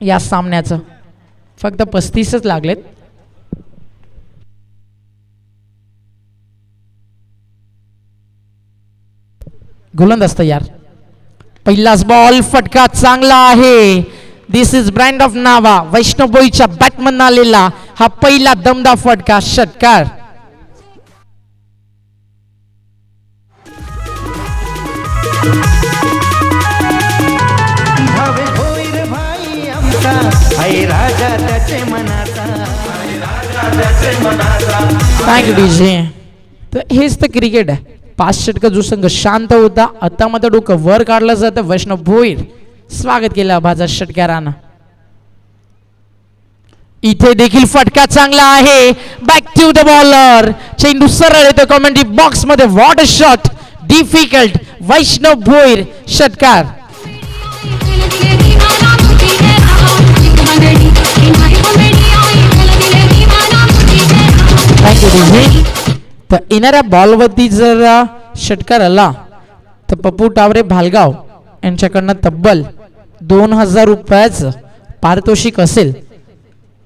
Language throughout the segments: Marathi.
या सामन्याचं. फक्त 35च लागलेत. गोलंदाज तयार. पहिलाच बॉल फटका चांगला आहे. दिस इज ब्रँड ऑफ नावा. वैष्णव भोईरच्या बॅटमन आलेला हा पहिला दमदार फटका, षटकार. Thank you DJ. तर हेच तर क्रिकेट आहे. 5 षटक जो संघ शांत होता, आता मात्र डोकं वर काढलं जातं. वैष्णव भोईर स्वागत केलं अभाचा षटकारानं. इथे देखील फटका चांगला आहे. Back to the bowler. चेंडू सरळ येतो कॉमेंट्री बॉक्स मध्ये. What a shot. Difficult. Vaishnav Bhoir षटकार. तर येणाऱ्या बॉलवरती जर षटकार आला तर पप्पू टावरे भालगाव यांच्याकडनं तब्बल 2000 रुपयाचं पारितोषिक असेल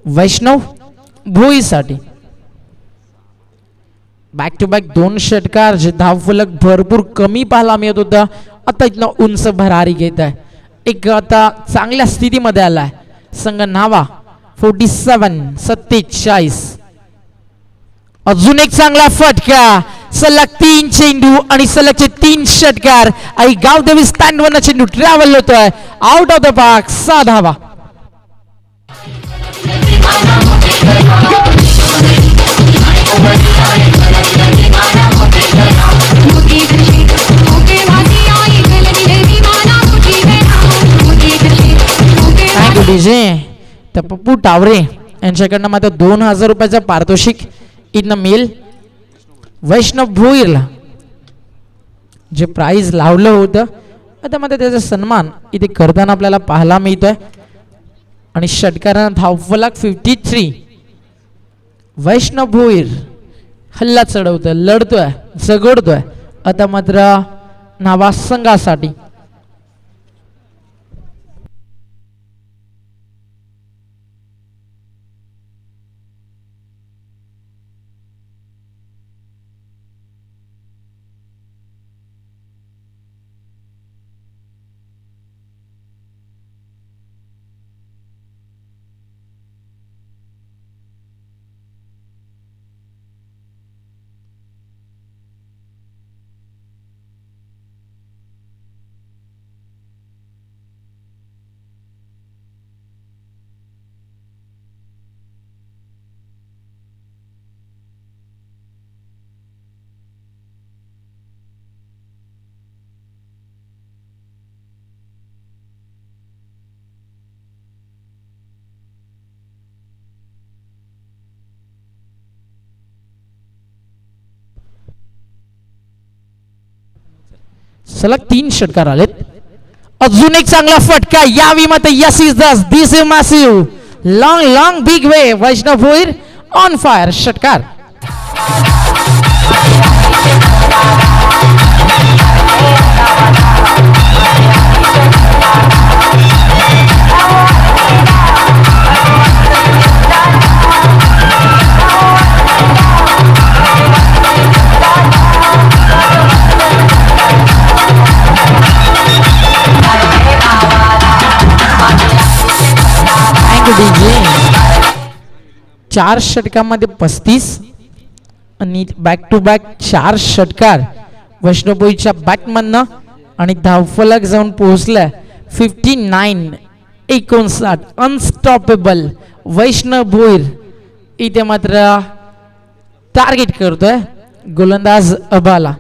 वैष्णव भोईसाठी. बॅक टू बॅक 2 षटकार. जे धावफलक भरपूर कमी पाहायला मिळत होता, आता इथनं उंच भरारी घेत आहे. एक आता चांगल्या स्थितीमध्ये आलाय संघ नावा. 47-47. अजून एक चांगला फटका. सलग 3 चेंडू आणि सलगचे 3 षटकार. आई गावदेवी स्टँड वरनं चेंडू ट्रॅव्हल होतोय आउट ऑफ द पार्क. 6 धावा. तर पप्पू टावरे यांच्याकडनं मात्र 2000 रुपयाचं पारितोषिक इथनं मिळेल वैष्णव भोईरला. जे प्राइज लावलं होतं आता मात्र त्याचा सन्मान इथे करताना आपल्याला पाहायला मिळतोय. आणि षटकारानं धावफलक 53. वैष्णव भोईर हल्ला चढवतोय, लढतोय, झगडतोय आता मात्र नावा संघासाठी. सलग 3 षटकार आलेत. अजून एक चांगला फटका. यावी मात्र yes is this. This is massive. Long long big way. Vaishnav Bhoir on fire. षटकार. चार षटकांमध्ये 35 आणि बॅक टू बॅक 4 षटकार वैष्णव भोईरच्या बॅटमननं. आणि धावफलक जाऊन पोहोचलाय 59. अनस्टॉपेबल. वैष्णव भोईर इथे मात्र टार्गेट करतोय गोलंदाज अभाला.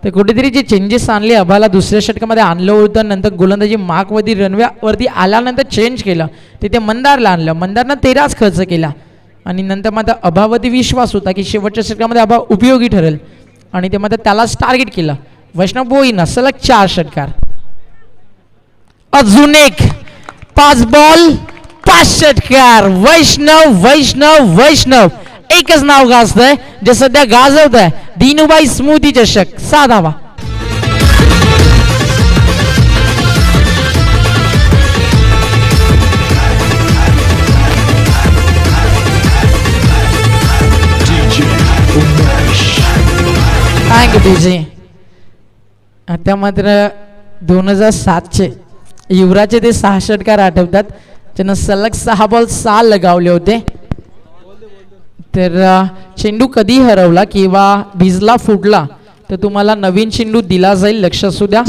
तर कुठेतरी जे चेंजेस आणले अभाला दुसऱ्या षटकामध्ये आणलं होतं, नंतर गोलंदाजी मार्कवरती रनव्यावरती आल्यानंतर चेंज केलं. तिथे मंदारला आणलं. मंदारनं 13च खर्च केला आणि नंतर मात्र अभावती विश्वास होता की शेवटच्या षटकामध्ये अभाव उपयोगी ठरेल आणि ते मात्र त्यालाच टार्गेट केलं वैष्णव भोईरनं. सलग 4 षटकार. अजून एक 5 बॉल 5 षटकार. वैष्णव वैष्णव वैष्णव एकच नाव गाजतंय जे सध्या गाजवत आहे. दिनुबाई स्मृती चषक. 6 धावा. King DJ. आता मात्र 2007चे युवराजचे ते 6 षटकार आठवतात, त्यानं सलग 6 बॉल 6 लगावले होते. तर चेंडू कधी हरवला किंवा भिजला फुटला तर तुम्हाला नवीन चेंडू दिला जाईल, लक्ष असू द्या.